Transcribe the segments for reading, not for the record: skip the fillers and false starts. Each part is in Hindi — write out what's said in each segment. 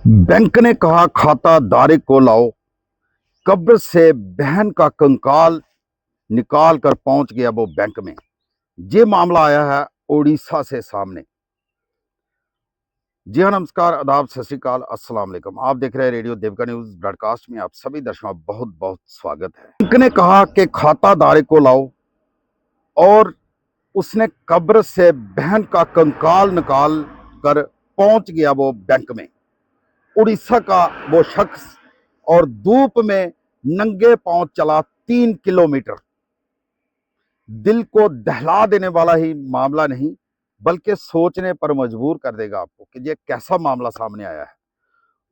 बैंक ने कहा खाताधारी को लाओ, कब्र से बहन का कंकाल निकाल कर पहुंच गया वो बैंक में। ये मामला आया है उड़ीसा से सामने। जी हाँ, नमस्कार, आदाब, सत श्री अकाल, अस्सलाम वालेकुम। आप देख रहे हैं रेडियो देवका न्यूज ब्रॉडकास्ट में। आप सभी दर्शकों का बहुत बहुत स्वागत है। बैंक ने कहा कि खाताधारी को लाओ और उसने कब्र से बहन का कंकाल निकाल कर पहुंच गया वो बैंक में। उड़ीसा का वो शख्स और धूप में नंगे पांव चला 3 किलोमीटर। दिल को दहला देने वाला ही मामला नहीं, बल्कि सोचने पर मजबूर कर देगा आपको कि ये कैसा मामला सामने आया है।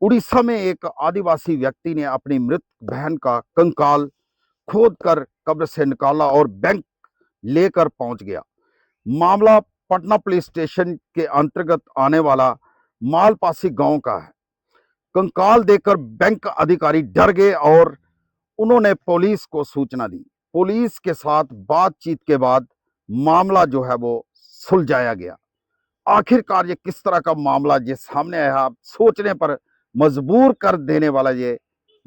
उड़ीसा में एक आदिवासी व्यक्ति ने अपनी मृत बहन का कंकाल खोद कर कब्र से निकाला और बैंक लेकर पहुंच गया। मामला पटना पुलिस स्टेशन के अंतर्गत आने वाला मालपासी गांव का है। कंकाल देखकर बैंक अधिकारी डर गए और उन्होंने पुलिस को सूचना दी। पुलिस के साथ बातचीत के बाद मामला जो है वो सुलझाया गया। आखिरकार ये किस तरह का मामला ये सामने आया, आप सोचने पर मजबूर कर देने वाला ये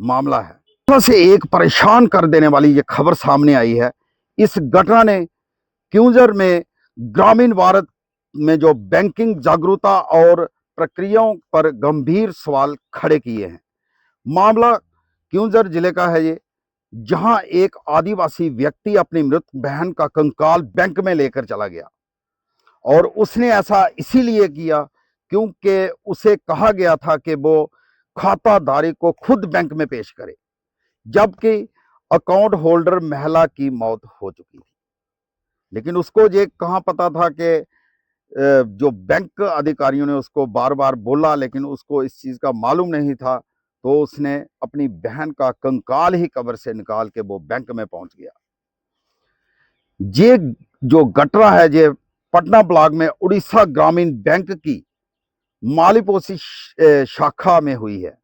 मामला है। से एक परेशान कर देने वाली ये खबर सामने आई है। इस घटना ने क्यूंजर में ग्रामीण भारत में जो बैंकिंग जागरूकता और प्रक्रियाओं पर गंभीर सवाल खड़े किए हैं। मामला क्यूंजर जिले का है ये, जहां एक आदिवासी व्यक्ति अपनी मृत बहन का कंकाल बैंक में लेकर चला गया और उसने ऐसा इसीलिए किया क्योंकि उसे कहा गया था कि वो खाताधारी को खुद बैंक में पेश करे, जबकि अकाउंट होल्डर महिला की मौत हो चुकी थी। लेकिन उसको ये कहाँ पता था कि जो बैंक अधिकारियों ने उसको बार बार बोला, लेकिन उसको इस चीज़ का मालूम नहीं था। तो उसने अपनी बहन का कंकाल ही कब्र से निकाल के वो बैंक में पहुंच गया। ये जो घटना है ये पटना ब्लॉक में उड़ीसा ग्रामीण बैंक की मालीपोसी शाखा में हुई है।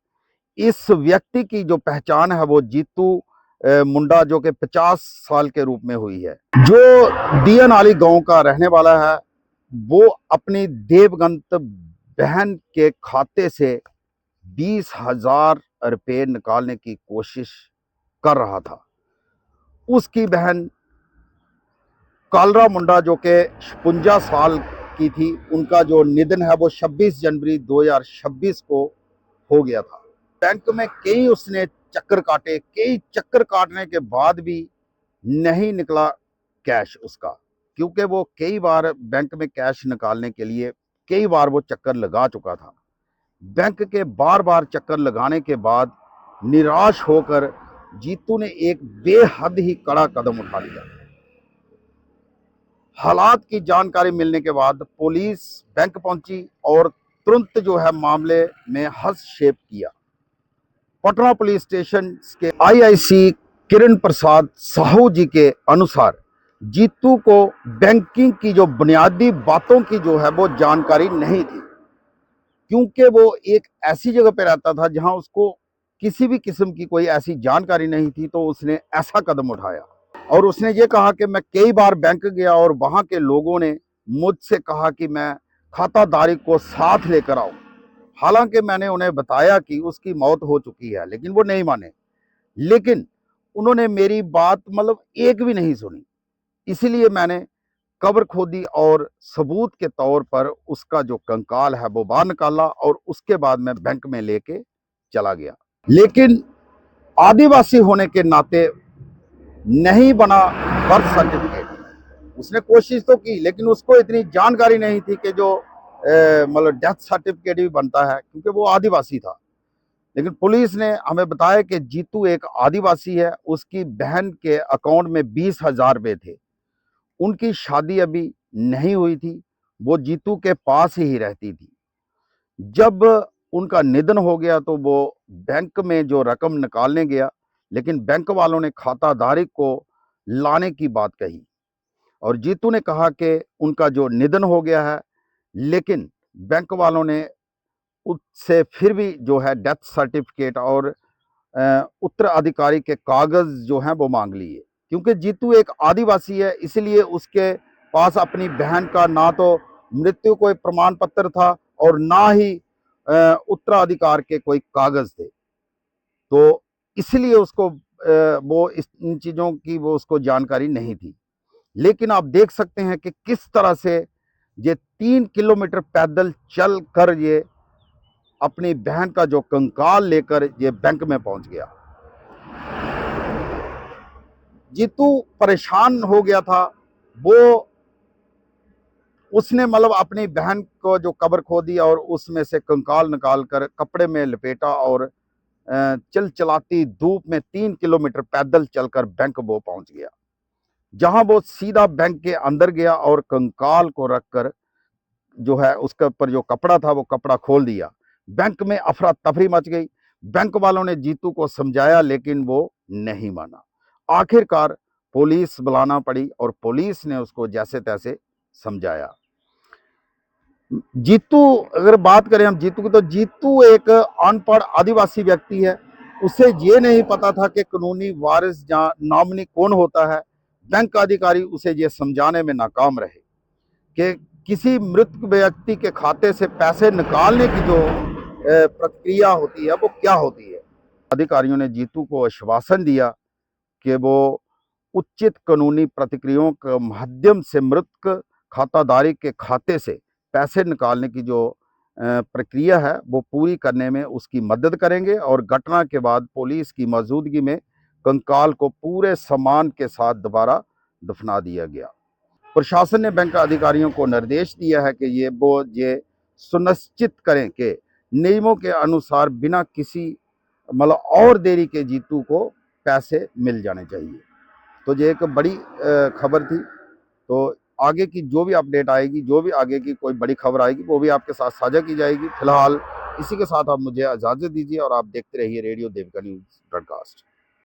इस व्यक्ति की जो पहचान है वो जीतू मुंडा, जो कि 50 साल के रूप में हुई है, जो दियनाली गांव का रहने वाला है। वो अपनी देवगंत बहन के खाते से 20,000 रुपये निकालने की कोशिश कर रहा था। उसकी बहन कालरा मुंडा, जो कि 56 साल की थी, उनका जो निधन है वो 26 जनवरी 2026 को हो गया था। बैंक में कई उसने चक्कर काटे, कई चक्कर काटने के बाद भी नहीं निकला कैश उसका, क्योंकि वो कई बार बैंक में कैश निकालने के लिए कई बार वो चक्कर लगा चुका था। बैंक के बार बार चक्कर लगाने के बाद निराश होकर जीतू ने एक बेहद ही कड़ा कदम उठा लिया। हालात की जानकारी मिलने के बाद पुलिस बैंक पहुंची और तुरंत जो है मामले में हस्तक्षेप किया। पटना पुलिस स्टेशन के आईआईसी किरण प्रसाद साहू जी के अनुसार जीतू को बैंकिंग की जो बुनियादी बातों की जो है वो जानकारी नहीं थी, क्योंकि वो एक ऐसी जगह पे रहता था जहां उसको किसी भी किस्म की कोई ऐसी जानकारी नहीं थी। तो उसने ऐसा कदम उठाया और उसने ये कहा कि मैं कई बार बैंक गया और वहां के लोगों ने मुझसे कहा कि मैं खाताधारी को साथ लेकर आऊं। हालांकि मैंने उन्हें बताया कि उसकी मौत हो चुकी है, लेकिन वो नहीं माने। लेकिन उन्होंने मेरी बात मतलब एक भी नहीं सुनी। इसीलिए मैंने कब्र खोदी और सबूत के तौर पर उसका जो कंकाल है वो बाहर निकाला और उसके बाद मैं बैंक में लेके चला गया। लेकिन आदिवासी होने के नाते नहीं बना बर्थ सर्टिफिकेट। उसने कोशिश तो की, लेकिन उसको इतनी जानकारी नहीं थी कि जो मतलब डेथ सर्टिफिकेट भी बनता है, क्योंकि वो आदिवासी था। लेकिन पुलिस ने हमें बताया कि जीतू एक आदिवासी है। उसकी बहन के अकाउंट में 20,000 रुपये थे। उनकी शादी अभी नहीं हुई थी। वो जीतू के पास ही रहती थी। जब उनका निधन हो गया तो वो बैंक में जो रकम निकालने गया, लेकिन बैंक वालों ने खाताधारी को लाने की बात कही और जीतू ने कहा कि उनका जो निधन हो गया है, लेकिन बैंक वालों ने उससे फिर भी जो है डेथ सर्टिफिकेट और उत्तराधिकारी के कागज जो हैं वो मांग लिए। क्योंकि जीतू एक आदिवासी है, इसलिए उसके पास अपनी बहन का ना तो मृत्यु कोई प्रमाण पत्र था और ना ही उत्तराधिकार के कोई कागज थे, तो इसलिए उसको वो इन चीजों की वो उसको जानकारी नहीं थी। लेकिन आप देख सकते हैं कि किस तरह से ये 3 किलोमीटर पैदल चल कर ये अपनी बहन का जो कंकाल लेकर ये बैंक में पहुंच गया। जीतू परेशान हो गया था। वो उसने मतलब अपनी बहन को जो कब्र खोदी और उसमें से कंकाल निकाल कर कपड़े में लपेटा और चल चलाती धूप में 3 किलोमीटर पैदल चलकर बैंक वो पहुंच गया, जहां वो सीधा बैंक के अंदर गया और कंकाल को रखकर जो है उसके ऊपर जो कपड़ा था वो कपड़ा खोल दिया। बैंक में अफरा तफरी मच गई। बैंक वालों ने जीतू को समझाया लेकिन वो नहीं माना। आखिरकार पुलिस बुलाना पड़ी और पुलिस ने उसको जैसे तैसे समझाया। जीतू, अगर बात करें हम जीतू की, तो जीतू एक अनपढ़ आदिवासी व्यक्ति है। उसे ये नहीं पता था कि कानूनी वारिस या नॉमिनी कौन होता है। बैंक अधिकारी उसे ये समझाने में नाकाम रहे कि किसी मृत व्यक्ति के खाते से पैसे निकालने की जो प्रक्रिया होती है वो क्या होती है। अधिकारियों ने जीतू को आश्वासन दिया कि वो उचित कानूनी प्रक्रियाओं के माध्यम से मृतक खाताधारी के खाते से पैसे निकालने की जो प्रक्रिया है वो पूरी करने में उसकी मदद करेंगे और घटना के बाद पुलिस की मौजूदगी में कंकाल को पूरे सम्मान के साथ दोबारा दफना दिया गया। प्रशासन ने बैंक अधिकारियों को निर्देश दिया है कि ये सुनिश्चित करें कि नियमों के अनुसार बिना किसी मतलब और देरी के जीतू को पैसे मिल जाने चाहिए। तो ये एक बड़ी खबर थी। तो आगे की जो भी अपडेट आएगी, जो भी आगे की कोई बड़ी खबर आएगी, वो भी आपके साथ साझा की जाएगी। फिलहाल इसी के साथ आप मुझे इजाज़त दीजिए और आप देखते रहिए रेडियो देवका न्यूज़ ब्रॉडकास्ट।